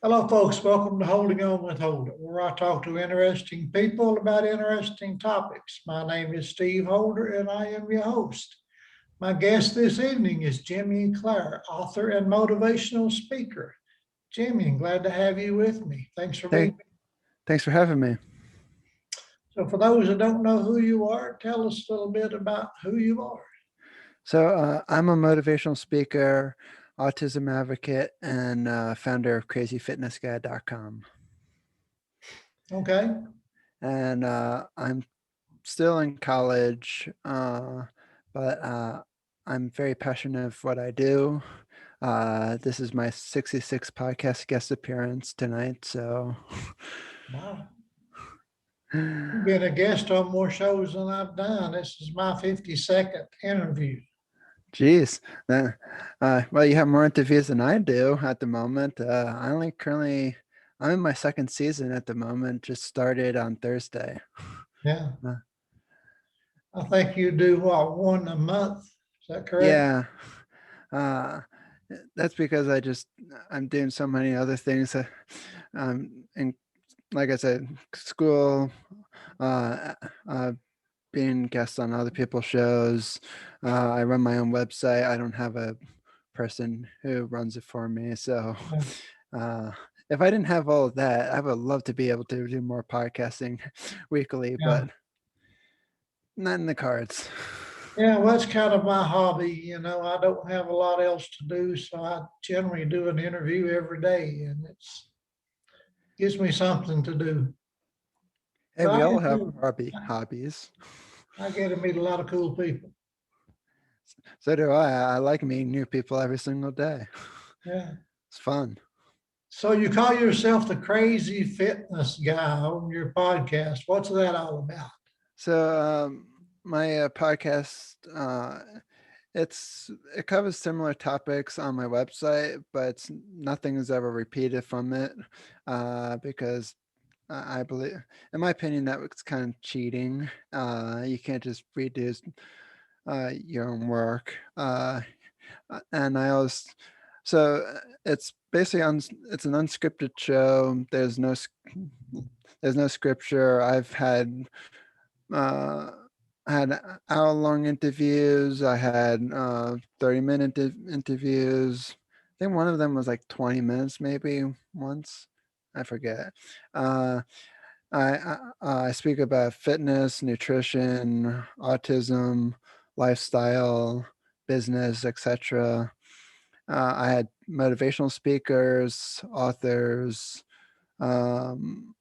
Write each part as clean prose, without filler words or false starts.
Hello, folks. Welcome to Holding On with Holder, where I talk to interesting people about interesting topics. My name is Steve Holder, and I am your host. My guest this evening is Jimmy Clare, author and motivational speaker. Jimmy, I'm glad to have you with me. Thanks for being Thank, here. thanks for having me. So, for those that don't know who you are, tell us a little bit about who you are. I'm a motivational speaker, autism advocate, and founder of crazyfitnessguy.com. Okay. And I'm still in college, but I'm very passionate of what I do. This is my 66th podcast guest appearance tonight. So, Wow. You've been a guest on more shows than I've done. This is my 52nd interview. geez. Well, you have more interviews than I do at the moment. I'm in my second season at the moment. Just started on Thursday. Yeah. Uh, I think you do what, one a month? Is that correct? yeah. Uh, that's because I'm doing so many other things. And like I said, school, uh, uh, being guests on other people's shows. I run my own website. I don't have a person who runs it for me. So Yeah. uh, if I didn't have all of that, I would love to be able to do more podcasting weekly, Yeah. but not in the cards. Yeah, well, that's kind of my hobby. I don't have a lot else to do, so I generally do an interview every day, and it's gives me something to do. Hey, So we I all have enjoy, hobbies. I get to meet a lot of cool people. So do I. I like meeting new people every single day. Yeah. It's fun. So you call yourself the crazy fitness guy on your podcast. What's that all about? So my podcast, it covers similar topics on my website, but nothing is ever repeated from it because I believe, in my opinion, that was kind of cheating. You can't just redo your own work. And I always, so it's basically it's an unscripted show. There's no scripture. I've uh, had hour-long interviews. I had 30-minute interviews. I think one of them was like 20 minutes, maybe once. I forget. Uh, I speak about fitness, nutrition, autism, lifestyle, business, etc. I had motivational speakers, authors, um,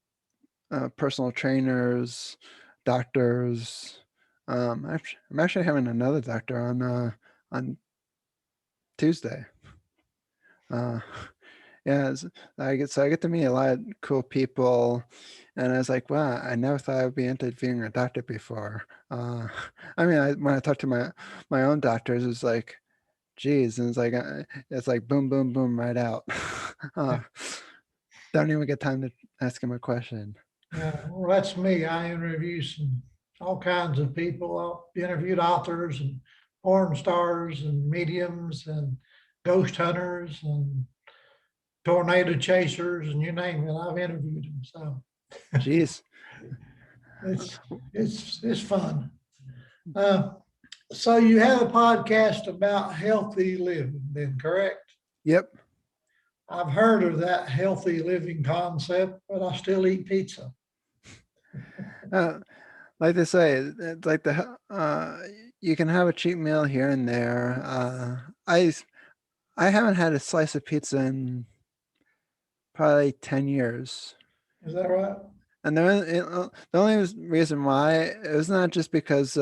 personal trainers, doctors. I'm actually having another doctor on Tuesday. Uh, yeah, I get to meet a lot of cool people, and I was like, wow, I never thought I'd be interviewing a doctor before. I mean, when I talk to my own doctors, it's like, geez, and it's like boom, boom, boom, right out. uh, don't even get time to ask him a question. Yeah, well, that's me. I interview all kinds of people. I've interviewed authors and porn stars and mediums and ghost hunters and tornado chasers and you name it. I've interviewed them. So Jeez. it's it's fun. Uh, so you have a podcast about healthy living, then correct? Yep. I've heard of that healthy living concept, but I still eat pizza. Uh, like they say, it's like you can have a cheap meal here and there. I haven't had a slice of pizza in probably 10 years. Is that right? And the only reason why it's not just because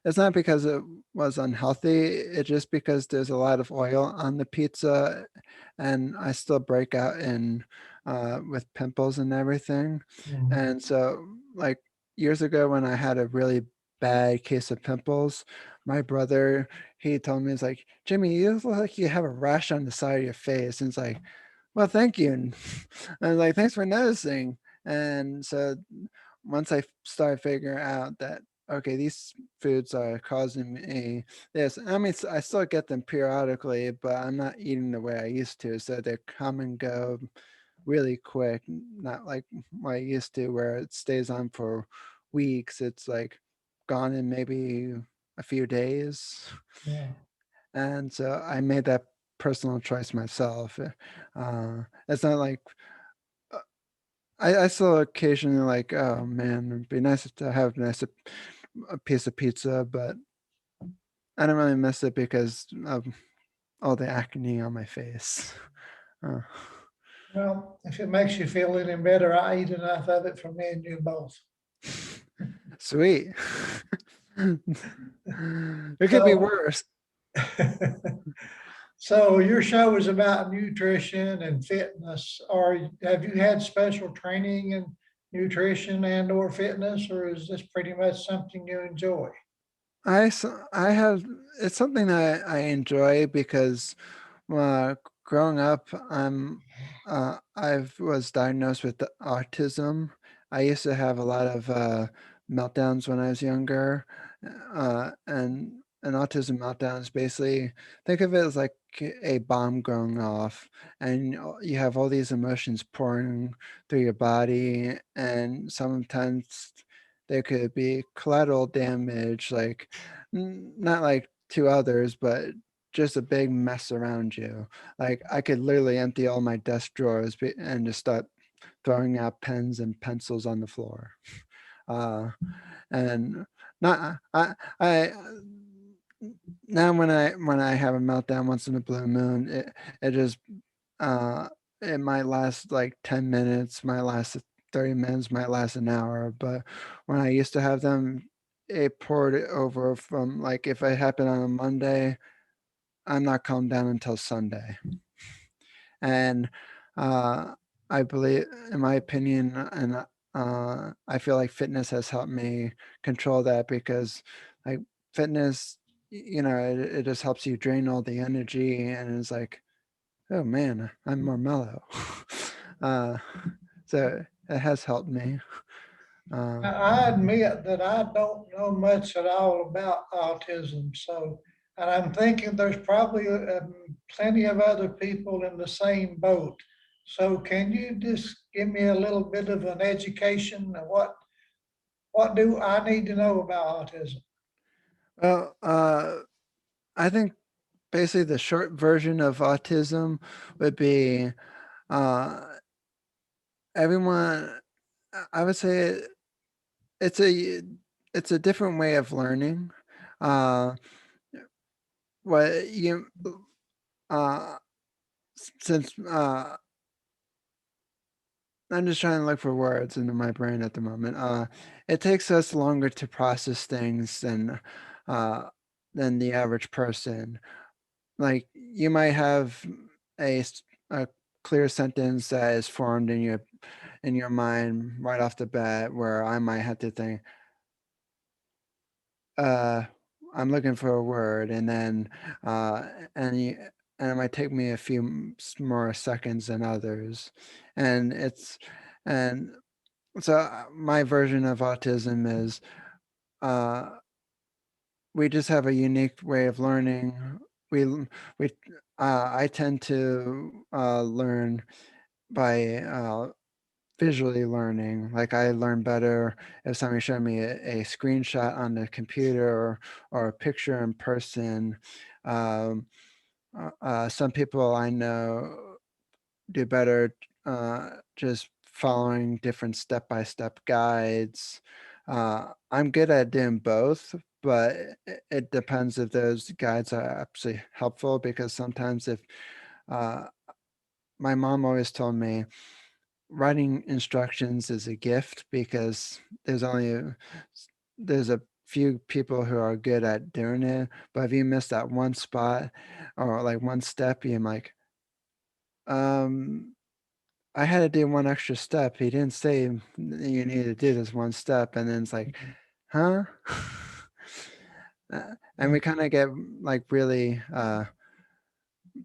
it's not because it was unhealthy. It's just because there's a lot of oil on the pizza, and I still break out in with pimples and everything. Mhm. And so, like years ago, when I had a really bad case of pimples, my brother he told me, "It's like, Jimmy, you look like you have a rash on the side of your face." And it's like, well, thank you. And I was like, thanks for noticing. And so once I started figuring out that, okay, these foods are causing me this, I mean, I still get them periodically, but I'm not eating the way I used to. So they come and go. really quick, not like what I used to where it stays on for weeks. It's like gone in maybe a few days. Yeah. And so I made that personal choice myself. It's not like I still occasionally like, oh man, it'd be nice to have a piece of pizza, but I don't really miss it because of all the acne on my face. Uh, Well, if it makes you feel any better, I eat enough of it for me and you both. Sweet. It could be So, worse. so your show is about nutrition and fitness. Or have you had special training in nutrition and or fitness, or is this pretty much something you enjoy? I have it's something that I enjoy because uh, growing up, I was diagnosed with autism. I used to have a lot of meltdowns when I was younger, and an autism meltdown is basically, think of it as like a bomb going off, and you have all these emotions pouring through your body, and sometimes there could be collateral damage, like not like to others, but just a big mess around you. Like I could literally empty all my desk drawers and just start throwing out pens and pencils on the floor. Uh, and not I now when I have a meltdown once in a blue moon, it just uh it might last like 10 minutes, might last 30 minutes, might last an hour. But when I used to have them, it poured over from, like, if it happened on a Monday, I'm not calmed down until Sunday. And I believe, in my opinion, and I feel like fitness has helped me control that because, like, fitness, it just helps you drain all the energy, and it's like, oh man, I'm more mellow. uh, so it has helped me. Uh, I admit that I don't know much at all about autism, so, and I'm thinking there's probably plenty of other people in the same boat. So can you just give me a little bit of an education of what do I need to know about autism? well, I think basically the short version of autism would be uh, everyone. I would say it's a it's a different way of learning. Uh, what you uh, since I'm just trying to look for words into my brain at the moment. It takes us longer to process things uh, than the average person. Like you might have a clear sentence that is formed in your mind right off the bat, where I might have to think, uh, I'm looking for a word, and then uh, and you, and it might take me a few more seconds than others, and and so my version of autism is uh, we just have a unique way of learning. We I tend to learn by visually learning. Like I learn better if somebody showed me a screenshot on the computer, or a picture in person. Um, some people I know do better just following different step-by-step guides. I'm good at doing both, but it depends if those guides are actually helpful, because sometimes if uh, my mom always told me writing instructions is a gift because there's a few people who are good at doing it, but if you miss that one spot or like one step, you're like, um I had to do one extra step. He didn't say you need to do this one step, and then it's like, huh? And we kind of get like really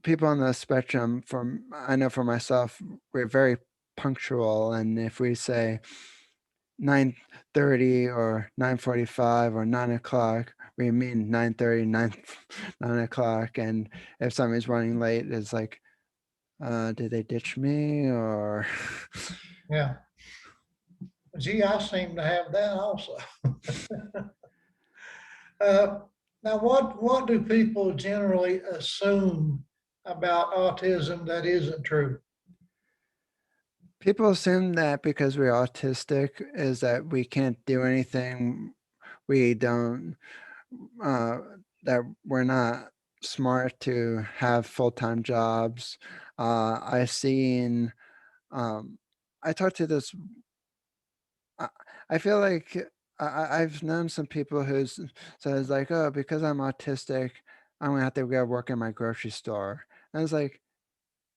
people on the spectrum. From I know for myself, we're very punctual, and if we say 9:30 or 9:45 or 9 o'clock, we mean 9:30, 9 o'clock. And if somebody's running late, it's like, Did they ditch me or? Yeah. Gee, I seem to have that also. Uh, Now, what do people generally assume about autism that isn't true? People assume that because we're autistic is that we can't do anything. We don't, uh, that we're not smart to have full-time jobs. I've seen, um, I talked to this, I, I feel like I've known some people says like, oh, because I'm autistic, I'm gonna have to go work in my grocery store. And I was like,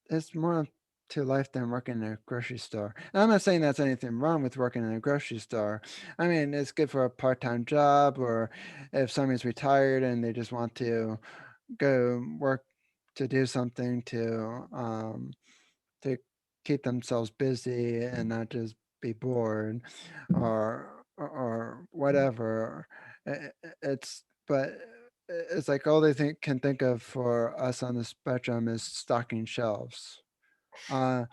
it's more to life than working in a grocery store. And I'm not saying that's anything wrong with working in a grocery store. I mean, it's good for a part-time job, or if somebody's retired and they just want to go work to do something to keep themselves busy and not just be bored or whatever. It's but it's like all they can think of for us on the spectrum is stocking shelves. Uh,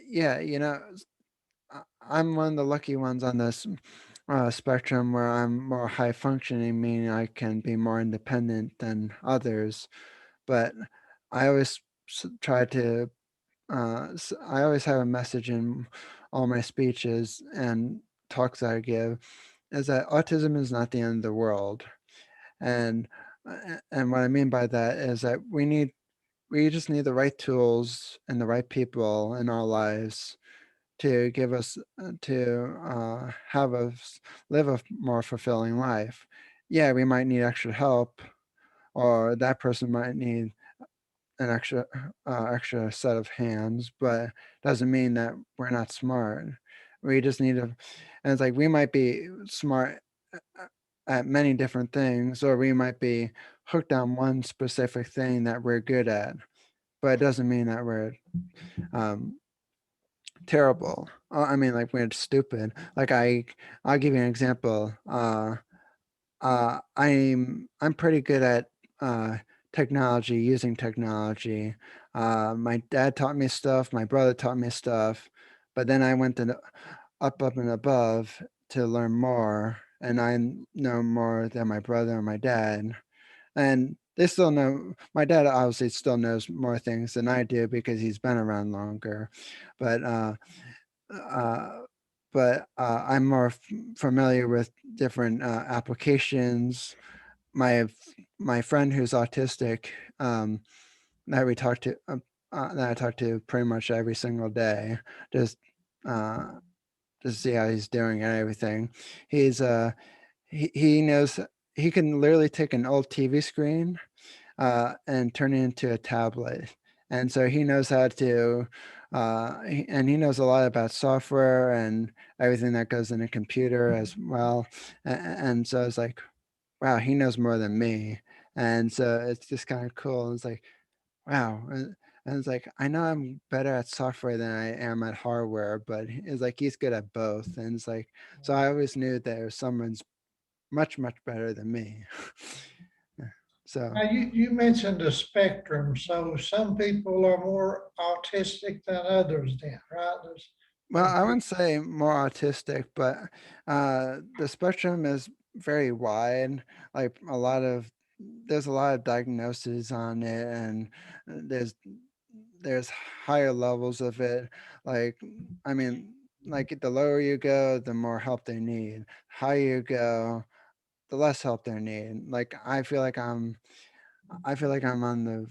yeah, I'm one of the lucky ones on this spectrum where I'm more high functioning, meaning I can be more independent than others. But I always try to, I always have a message in all my speeches and talks that I give is that autism is not the end of the world. And and what I mean by that is that we just need the right tools and the right people in our lives to give us to have us live a more fulfilling life. Yeah, we might need extra help, or that person might need an extra set of hands, but doesn't mean that we're not smart. We just need to, and it's like we might be smart at many different things, or we might be hooked on one specific thing that we're good at, but it doesn't mean that we're um, terrible. I mean, like we're stupid. I'll give you an example. I'm pretty good at technology, using technology. My dad taught me stuff. My brother taught me stuff, but then I went up and above to learn more, and I know more than my brother and my dad. And they still know. My dad obviously still knows more things than I do because he's been around longer, but. Uh, I'm more familiar with different applications. My friend who's autistic, that we talk to, that I talk to pretty much every single day, just uh, to see how he's doing and everything. He's he knows he can literally take an old TV screen and turn it into a tablet. And so he knows how to, and he knows a lot about software and everything that goes in a computer as well. And so it's like, wow, he knows more than me. And so it's just kind of cool. It's like, wow. And it's like, I know I'm better at software than I am at hardware, but it's like he's good at both. And it's like, so I always knew there was someone's much, much better than me. So. Now, you mentioned a spectrum, so some people are more autistic than others then, right? Well, I wouldn't say more autistic, but the spectrum is very wide. Like there's a lot of diagnoses on it, and there's higher levels of it. Like, I mean, like the lower you go, the more help they need. Higher you go, the less help they need. Like, I feel like I'm on the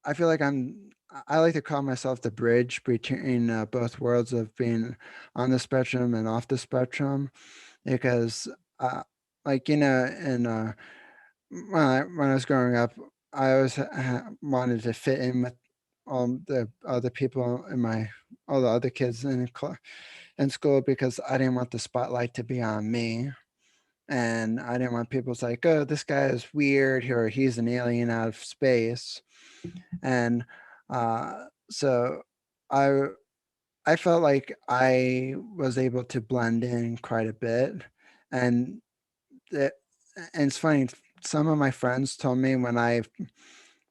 I feel like I like to call myself the bridge between both worlds of being on the spectrum and off the spectrum because like and when I was growing up, I always wanted to fit in with all the other people in my all the other kids in school because I didn't want the spotlight to be on me. And I didn't want people to like, oh, this guy is weird, or he's an alien out of space. And so I I felt like I was able to blend in quite a bit, and that and it's funny. Some of my friends told me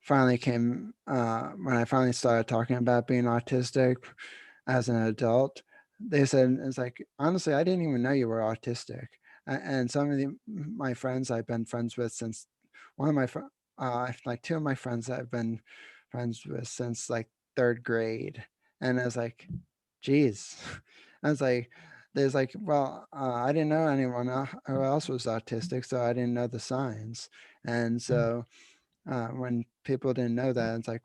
finally came when I finally started talking about being autistic as an adult, they said, it's like, honestly, I didn't even know you were autistic. And some of my friends I've been friends with since one of my like two of my friends that I've been friends with since like third grade. And I was like, geez. I was like, there's like, well, I didn't know anyone who else was autistic, so I didn't know the signs. And so when people didn't know that, it's like,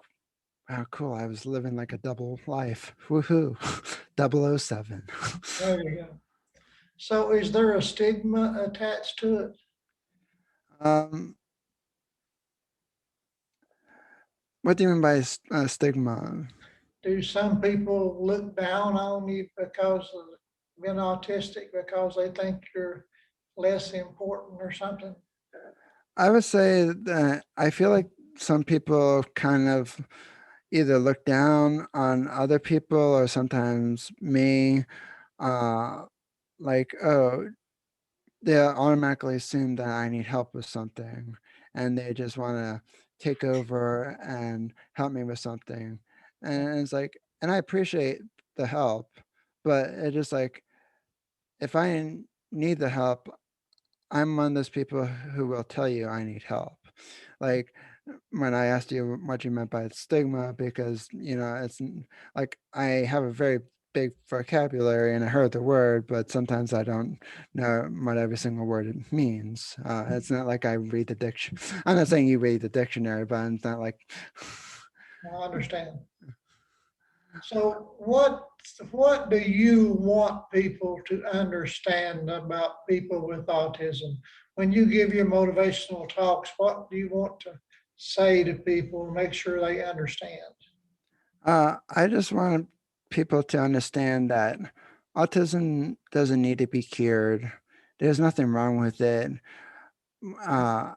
wow, cool. I was living like a double life. Woohoo. 007. There you go. So is there a stigma attached to it? um, what do you mean by stigma? Do some people look down on you because of being autistic because they think you're less important or something? I would say that I feel like some people kind of either look down on other people or sometimes me, uh, like, oh, they automatically assume that I need help with something and they just want to take over and help me with something. And it's like, and I appreciate the help, but it's just like, if I need the help, I'm one of those people who will tell you I need help. Like when I asked you what you meant by stigma, because it's like I have a very big vocabulary and I heard the word, but sometimes I don't know what every single word it means. It's not like I read the diction. I'm not saying you read the dictionary, but it's not like. I understand. So what do you want people to understand about people with autism? When you give your motivational talks, what do you want to say to people, make sure they understand? I just want people to understand that autism doesn't need to be cured. There's nothing wrong with it. Uh,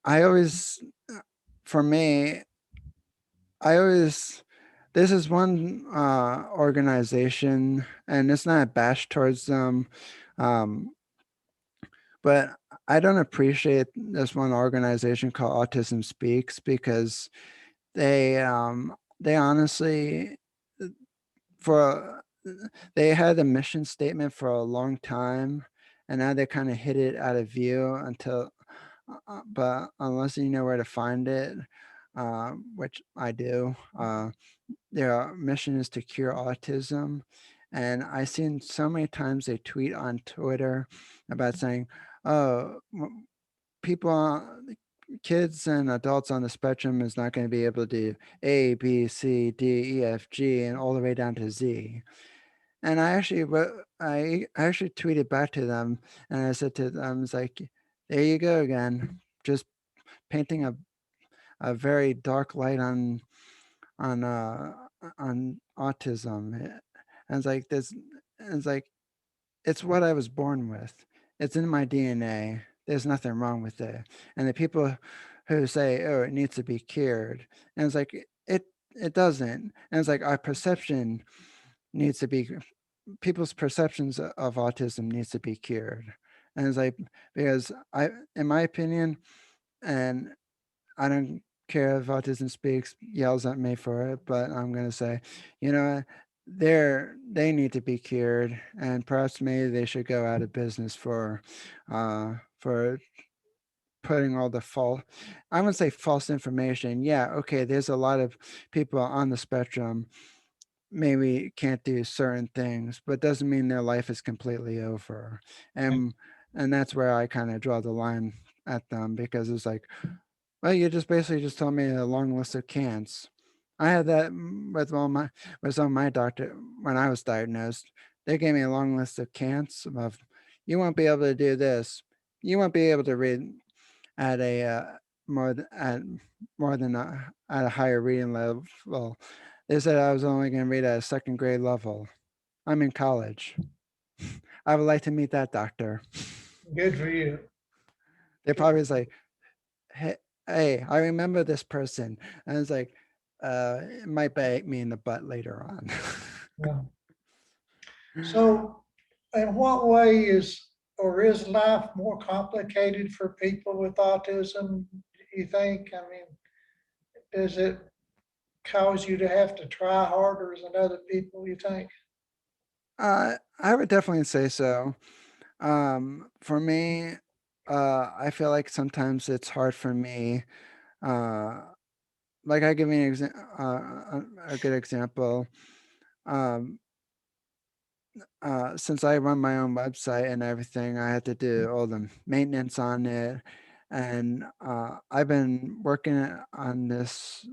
I always, for me, I always, this is one organization, and it's not a bash towards them, um, but I don't appreciate this one organization called Autism Speaks because they honestly for they had a mission statement for a long time, and now they kind of hid it out of view until but unless you know where to find it, which I do, their mission is to cure autism. And I've seen so many times they tweet on Twitter about saying, oh, people, kids and adults on the spectrum is not going to be able to do A, B, C, D, E, F, G, and all the way down to Z. And I actually tweeted back to them and I said to them, it's like, there you go again, just painting a very dark light on uh on autism. And it's like this, and it's like, it's what I was born with. It's in my DNA. There's nothing wrong with it. And the people who say, oh, it needs to be cured, and it's like it doesn't. And it's like our perception needs to be people's perceptions of autism needs to be cured. And it's like, because in my opinion, and I don't care if Autism Speaks yells at me for it, but I'm gonna say, you know, they need to be cured, and perhaps maybe they should go out of business for putting all the false, I wouldn't say false information. Yeah, okay, there's a lot of people on the spectrum maybe can't do certain things, but doesn't mean their life is completely over. And and that's where I kind of draw the line at them, because it's like, well, you just basically just told me a long list of can'ts. I had that with all my doctor when I was diagnosed. They gave me a long list of can'ts of, you won't be able to do this. You won't be able to read at a at more than at a higher reading level. They said I was only going to read at a second grade level. I'm in college. I would like to meet that doctor. Good for you. They probably was like, hey, I remember this person. And it's like, it might bite me in the butt later on. Yeah. So in what way is life more complicated for people with autism, you think? I mean, does it cause you to have to try harder than other people, you think? I would definitely say so. For me, I feel like sometimes it's hard for me. Uh, like I give you a good example. Um, since I run my own website and everything, I had to do all the maintenance on it, and I've been working on this.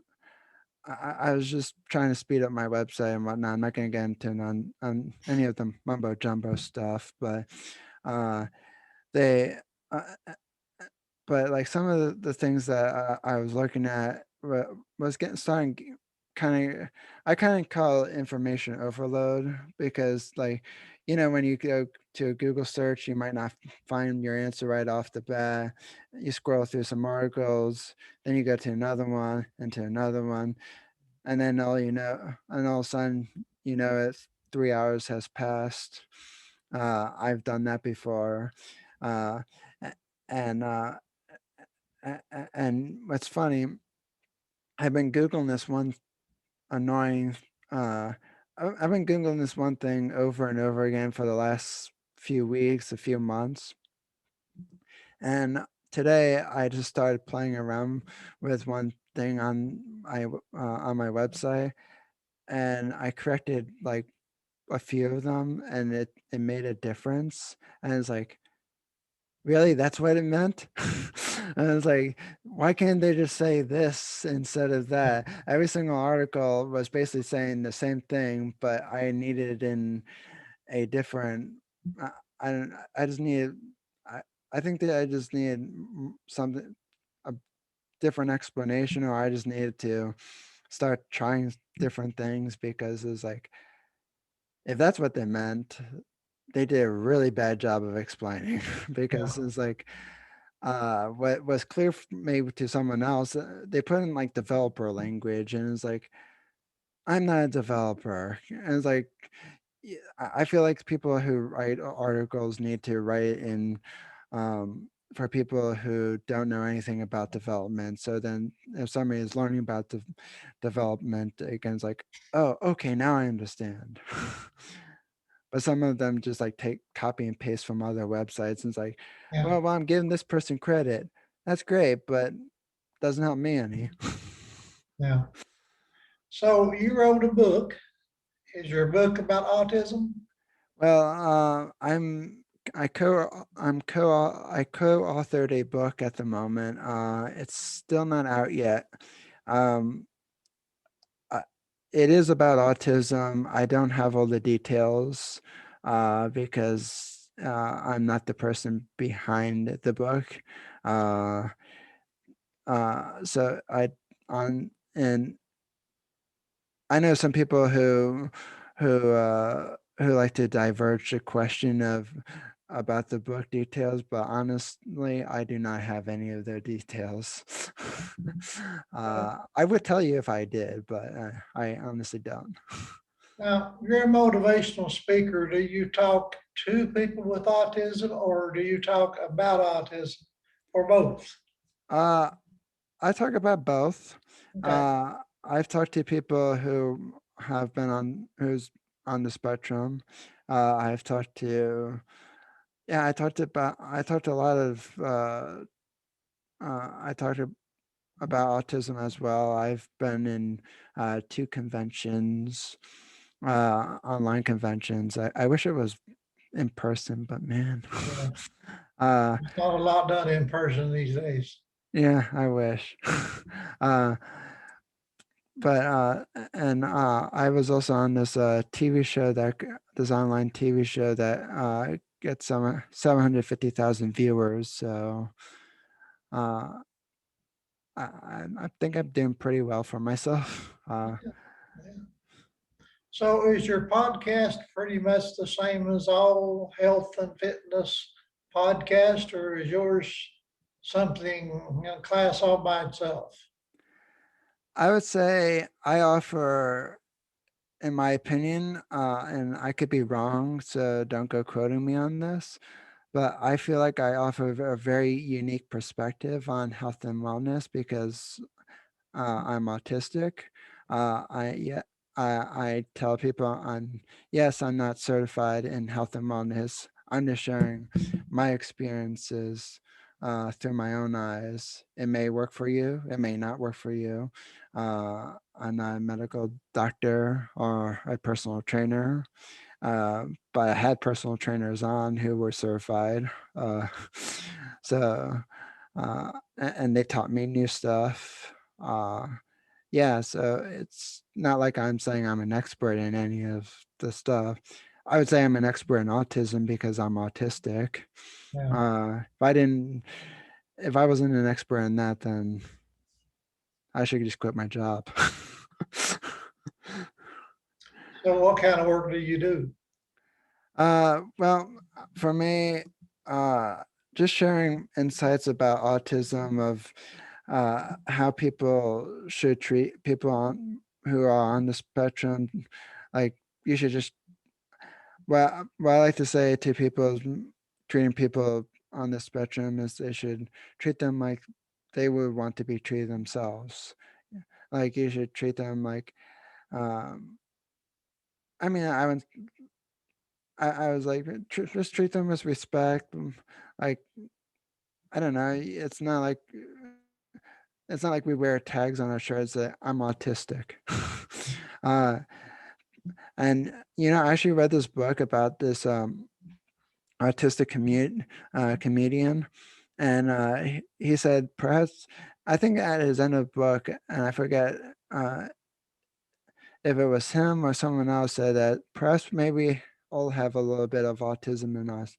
I was just trying to speed up my website and whatnot. I'm not going to get into on any of the mumbo jumbo stuff, but uh, they, uh, but like some of the things that I was looking at was getting starting kind of, I kind of call it information overload because like, when you go to a Google search, you might not find your answer right off the bat. You scroll through some articles, then you go to another one and to another one. And then and all of a sudden, it's 3 hours has passed. I've done that before. Uh, a- and and what's funny, I've been googling this one annoying. I've been googling this one thing over and over again for the last few weeks, a few months, and today I just started playing around with one thing on my website, and I corrected like a few of them, and it made a difference. And it's like, really, that's what it meant. And it's like, why can't they just say this instead of that? Every single article was basically saying the same thing, but I needed in a different. I, I don't. I just needed. I I think that I just needed something, a different explanation, or I just needed to start trying different things because it's like, if that's what they meant, they did a really bad job of explaining because Yeah, it's like, what was clear maybe to someone else, they put in like developer language, and it's like, I'm not a developer. And it's like, I feel like people who write articles need to write in, for people who don't know anything about development. So then if somebody is learning about development, again, it's like, oh, okay, now I understand. But some of them just like take copy and paste from other websites, and it's like, yeah, well, I'm giving this person credit. That's great, but doesn't help me any. yeah. So you wrote a book. Is your book about autism? Well, I co-authored a book at the moment. It's still not out yet. Um, uh, it is about autism. I don't have all the details because I'm not the person behind the book. Uh, so on and I know some people who like to diverge the question of about the book details, but honestly, I do not have any of their details. Uh, I would tell you if I did, but I honestly don't. Now, you're a motivational speaker. Do you talk to people with autism or do you talk about autism or both? Uh, I talk about both. Okay, Uh, I've talked to people who have been who's on the spectrum. I've talked to Yeah, I talked to a lot of I talked about autism as well. I've been in two conventions, online conventions. I wish it was in person, but man, yeah. uh, There's not a lot done in person these days. yeah, I wish. uh, but and I was also on this TV show this online TV show that gets some 750,000 viewers. So uh, I think I'm doing pretty well for myself. Yeah. So is your podcast pretty much the same as all health and fitness podcast, or is yours something, class all by itself? I would say I offer, in my opinion, and I could be wrong, so don't go quoting me on this, but I feel like I offer a very unique perspective on health and wellness because I'm autistic. Yeah, I tell people yes, I'm not certified in health and wellness. I'm just sharing my experiences through my own eyes. It may work for you. It may not work for you. I'm not a medical doctor or a personal trainer, but I had personal trainers on who were certified. So, and they taught me new stuff. Yeah, so it's not like I'm saying I'm an expert in any of the stuff. I would say I'm an expert in autism because I'm autistic. Yeah. If I wasn't an expert in that, then I should just quit my job. So what kind of work do you do? Well, for me, uh, just sharing insights about autism, of how people should treat people who are on the spectrum. Like, you should just, what I like to say to people is, treating people on the spectrum is they should treat them like they would want to be treated themselves. Like, you should treat them like, um, I mean, I was like, just treat them with respect. Like, I don't know. It's not like we wear tags on our shirts that I'm autistic. uh, and I actually read this book about this autistic comedian, and he said, perhaps, I think at his end of the book, and I forget uh, if it was him or someone else, said that perhaps maybe all have a little bit of autism in us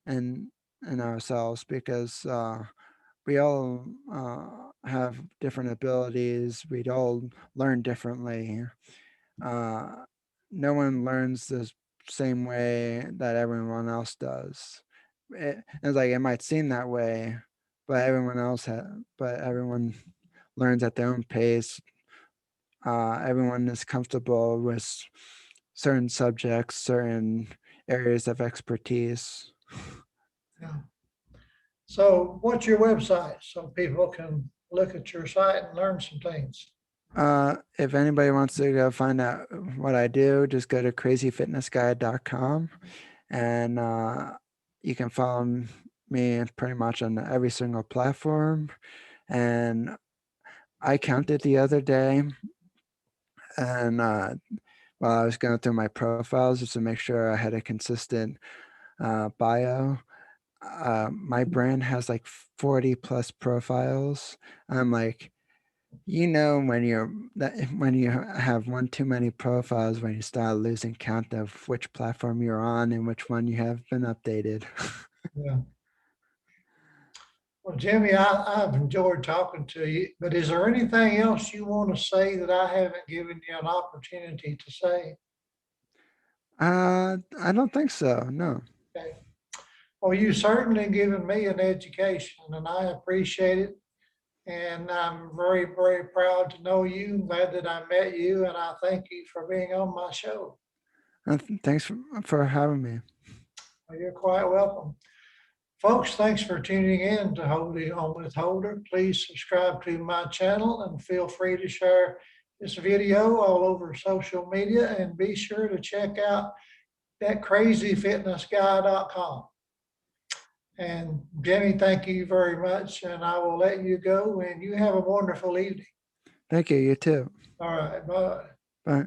and in ourselves, because we all have different abilities. We all learn differently. Uh, no one learns the same way that everyone else does. It's like, it might seem that way, but everyone learns at their own pace. Everyone is comfortable with certain subjects, certain areas of expertise. Yeah. So what's your website so people can look at your site and learn some things? If anybody wants to go find out what I do, just go to crazyfitnessguide.com, and you can follow me pretty much on every single platform. And I counted the other day, and while I was going through my profiles just to make sure I had a consistent bio, my brand has like 40 plus profiles. I'm like, when you have one too many profiles, when you start losing count of which platform you're on and which one you have been updated. Yeah. Well, Jimmy, I've enjoyed talking to you, but is there anything else you want to say that I haven't given you an opportunity to say? I don't think so. No. Okay. Well, you've certainly given me an education and I appreciate it. And I'm very, very proud to know you. Glad that I met you and I thank you for being on my show. Thanks for having me. Well, you're quite welcome. Folks, thanks for tuning in to Holding On with Holder. Please subscribe to my channel and feel free to share this video all over social media, and be sure to check out that crazyfitnessguy.com. And Jimmy, thank you very much. And I will let you go, and you have a wonderful evening. Thank you. You too. All right. Bye. Bye.